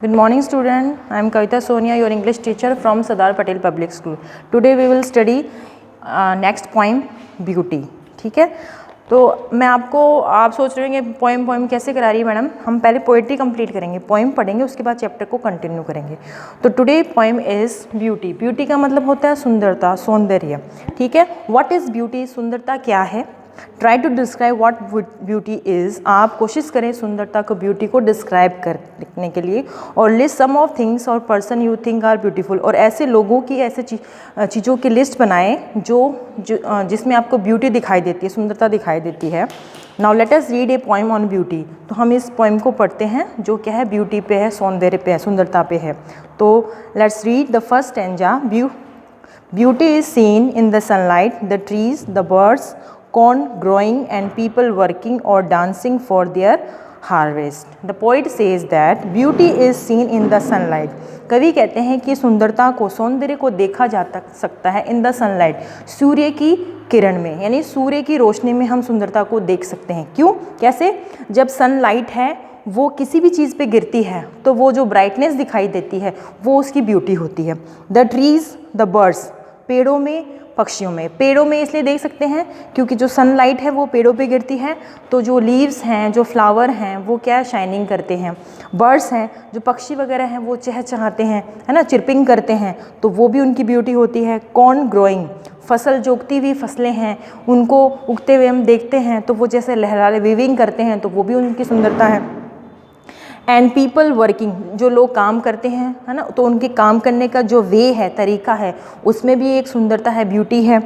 Good morning student, I am Kavita Sonia, your English teacher from Sardar Patel Public School. Today we will study next poem beauty. ठीक है, तो मैं आप सोच रहे होंगे पोएम कैसे करा रही है मैडम। हम पहले पोएट्री कंप्लीट करेंगे, पोएम पढ़ेंगे, उसके बाद चैप्टर को कंटिन्यू करेंगे। तो today poem is beauty. Beauty का मतलब होता है सुंदरता, सौंदर्य। ठीक है, व्हाट इज़ ब्यूटी, सुंदरता क्या है। Try to describe what beauty is, आप कोशिश करें सुंदरता को, ब्यूटी को डिस्क्राइब करने के लिए। और लिस्ट सम ऑफ थिंग्स और person you think are beautiful, और ऐसे लोगों की, ऐसे चीज़ों की लिस्ट बनाएं जिसमें आपको ब्यूटी दिखाई देती है, सुंदरता दिखाई देती है। Now let us read a poem on beauty. तो हम इस पोएम को पढ़ते हैं जो क्या है, ब्यूटी पे है, सौंदर्य पे है, सुंदरता पे है। तो let's read the first stanza. Beauty is seen in the sunlight, the trees, the birds, corn growing and people working or dancing for their harvest. The poet says that beauty is seen in the sunlight. कवि कहते हैं कि सुंदरता को, सौंदर्य को देखा जा सकता है in the sunlight, सूर्य की किरण में, यानी सूर्य की रोशनी में हम सुंदरता को देख सकते हैं। क्यों, कैसे? जब सनलाइट है वो किसी भी चीज़ पे गिरती है तो वो जो ब्राइटनेस दिखाई देती है वो उसकी ब्यूटी होती है। द ट्रीज़, द बर्ड्स, पेड़ों में, पक्षियों में। पेड़ों में इसलिए देख सकते हैं क्योंकि जो सनलाइट है वो पेड़ों पे गिरती है, तो जो लीव्स हैं, जो फ्लावर हैं, वो क्या शाइनिंग करते हैं। बर्ड्स हैं, जो पक्षी वगैरह हैं, वो चहचहाते हैं, है ना, चिरपिंग करते हैं, तो वो भी उनकी ब्यूटी होती है। कॉर्न ग्रोइंग, फसल जो उगती हुई फसलें हैं उनको उगते हुए हम देखते हैं तो वो जैसे लहरा वीविंग करते हैं, तो वो भी उनकी सुंदरता है। एंड पीपल वर्किंग, जो लोग काम करते हैं, है ना, तो उनके काम करने का जो वे है, तरीका है, उसमें भी एक सुंदरता है, ब्यूटी है।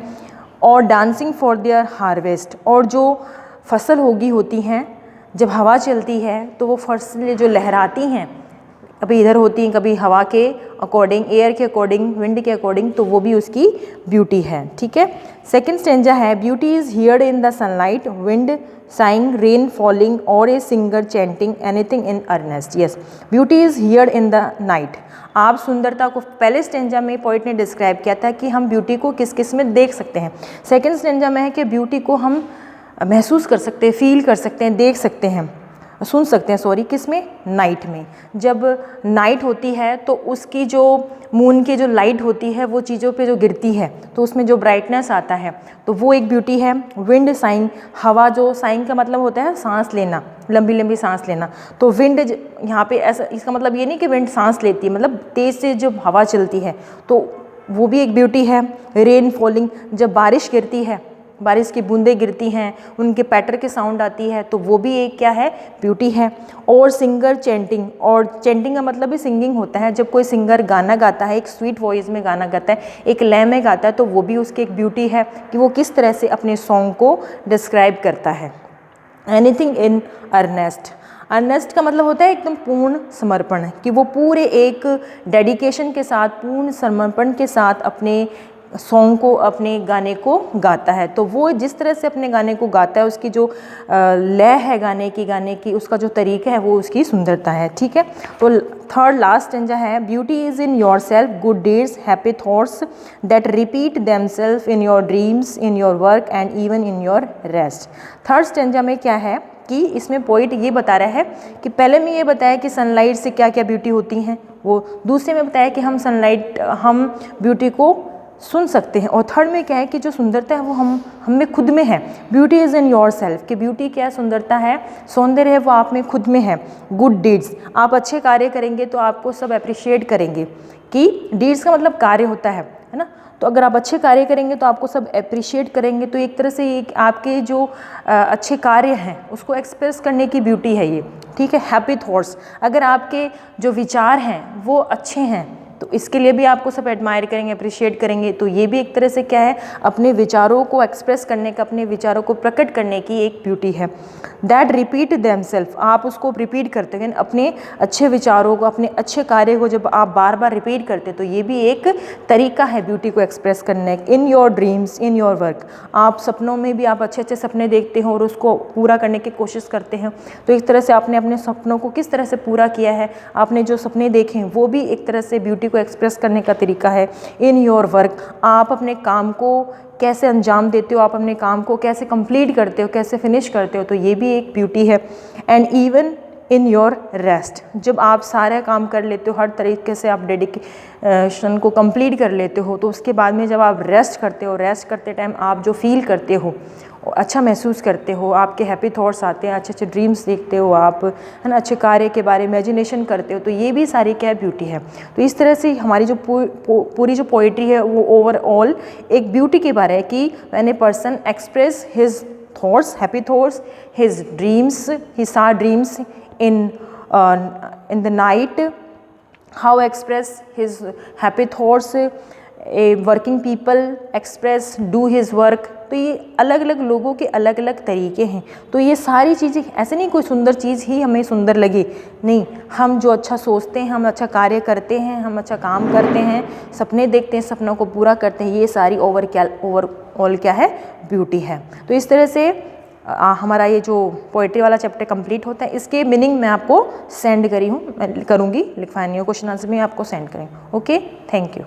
और डांसिंग फॉर देयर हार्वेस्ट, और जो फसल होती हैं, जब हवा चलती है तो वो फसलें जो लहराती हैं, कभी इधर होती हैं, कभी हवा के अकॉर्डिंग, एयर के अकॉर्डिंग, विंड के अकॉर्डिंग, तो वो भी उसकी ब्यूटी है। ठीक है, सेकेंड स्टेंजा है। Beauty is heard in the sunlight, wind sighing, rain falling, or a singer chanting anything in earnest. Yes, beauty is here in the night. आप सुंदरता को पहले स्टेंजा में पोइट ने डिस्क्राइब किया था कि हम ब्यूटी को किस किस में देख सकते हैं। सेकेंड स्टेंजा में है कि ब्यूटी को हम महसूस कर सकते हैं, फील कर सकते हैं, देख सकते हैं, सुन सकते हैं, सॉरी, किस में, नाइट में। जब नाइट होती है तो उसकी जो मून की जो लाइट होती है वो चीज़ों पे जो गिरती है तो उसमें जो ब्राइटनेस आता है तो वो एक ब्यूटी है। विंड साइंग, हवा, जो साइंग का मतलब होता है सांस लेना, लंबी लंबी सांस लेना, तो विंड यहाँ पे ऐसा, इसका मतलब ये नहीं कि विंड सांस लेती है, मतलब तेज़ से जब हवा चलती है तो वो भी एक ब्यूटी है। रेन फॉलिंग, जब बारिश गिरती है, बारिश की बूंदें गिरती हैं, उनके पैटर के साउंड आती है, तो वो भी एक क्या है, ब्यूटी है। और सिंगर चैंटिंग, और चैंटिंग का मतलब भी सिंगिंग होता है। जब कोई सिंगर गाना गाता है, एक स्वीट वॉइस में गाना गाता है, एक लय में गाता है, तो वो भी उसकी एक ब्यूटी है कि वो किस तरह से अपने सॉन्ग को डिस्क्राइब करता है। एनीथिंग इन अर्नेस्ट, अर्नेस्ट का मतलब होता है एकदम पूर्ण समर्पण, कि वो पूरे एक डेडिकेशन के साथ, पूर्ण समर्पण के साथ अपने सॉन्ग को, अपने गाने को गाता है। तो वो जिस तरह से अपने गाने को गाता है, उसकी जो लय है गाने की, उसका जो तरीका है, वो उसकी सुंदरता है। ठीक है, तो थर्ड लास्ट स्टेंजा है। Beauty is in yourself, good deeds, happy thoughts that repeat themselves in your dreams, in your work and even in your rest. Third stanza में क्या है कि इसमें पोइट ये बता रहा है कि पहले में ये बताया कि सनलाइट से क्या क्या ब्यूटी होती हैं, वो दूसरे में बताया कि हम ब्यूटी को सुन सकते हैं, और थर्ड में क्या है कि जो सुंदरता है वो हम में खुद में है। Beauty is in your self, कि ब्यूटी क्या है, सुंदरता है, सौंदर्य है, वो आप में खुद में है। गुड डीड्स, आप अच्छे कार्य करेंगे तो आपको सब अप्रिशिएट करेंगे, कि डीड्स का मतलब कार्य होता है ना, तो अगर आप अच्छे कार्य करेंगे तो आपको सब अप्रिशिएट करेंगे। तो एक तरह से एक आपके जो अच्छे कार्य हैं उसको एक्सप्रेस करने की ब्यूटी है ये। ठीक है, हैप्पी थॉट्स, अगर आपके जो विचार हैं वो अच्छे हैं तो इसके लिए भी आपको सब एडमायर करेंगे, अप्रिशिएट करेंगे। तो ये भी एक तरह से क्या है, अपने विचारों को एक्सप्रेस करने का, अपने विचारों को प्रकट करने की एक ब्यूटी है। दैट रिपीट देमसेल्फ, आप उसको रिपीट करते हैं, अपने अच्छे विचारों को, अपने अच्छे कार्य को जब आप बार बार रिपीट करते तो ये भी एक तरीका है ब्यूटी को एक्सप्रेस करने। इन your dreams, in your work, आप सपनों में भी आप अच्छे अच्छे सपने देखते हो और उसको पूरा करने की कोशिश करते हैं, तो एक तरह से आपने अपने सपनों को किस तरह से पूरा किया है, आपने जो सपने देखे हैं वो भी एक तरह से ब्यूटी को एक्सप्रेस करने का तरीका है। इन योर वर्क, आप अपने काम को कैसे अंजाम देते हो, आप अपने काम को कैसे कंप्लीट करते हो, कैसे फिनिश करते हो, तो ये भी एक ब्यूटी है। And even in your rest. जब आप सारा काम कर लेते हो, हर तरीके से आप डेडिकेशन को कंप्लीट कर लेते हो, तो उसके बाद में जब आप रेस्ट करते हो, रेस्ट करते टाइम आप जो फील करते हो, अच्छा महसूस करते हो, आपके हैप्पी थॉट्स आते हैं, अच्छे अच्छे ड्रीम्स देखते हो आप, है ना, अच्छे कार्य के बारे में इमेजिनेशन करते हो, तो ये भी सारी क्या है, ब्यूटी है। तो इस तरह से हमारी जो पूरी जो पोइट्री है वो ओवरऑल एक ब्यूटी के बारे है कि when a person express his thoughts, happy thoughts, his dreams, he saw dreams in the night, how express his happy thoughts, a working people express do his work। तो ये अलग अलग लोगों के अलग अलग तरीके हैं। तो ये सारी चीज़ें ऐसे नहीं कोई सुंदर चीज़ ही हमें सुंदर लगे, नहीं, हम जो अच्छा सोचते हैं, हम अच्छा कार्य करते हैं, हम अच्छा काम करते हैं, सपने देखते हैं, सपनों को पूरा करते हैं, ये सारी ओवरऑल क्या है, ब्यूटी है। तो इस तरह से हमारा ये जो पोइट्री वाला चैप्टर कंप्लीट होता है। इसके मीनिंग मैं आपको सेंड करूँगी, लिखवानी हो क्वेश्चन आंसर में आपको सेंड करेंगे। Okay, thank you.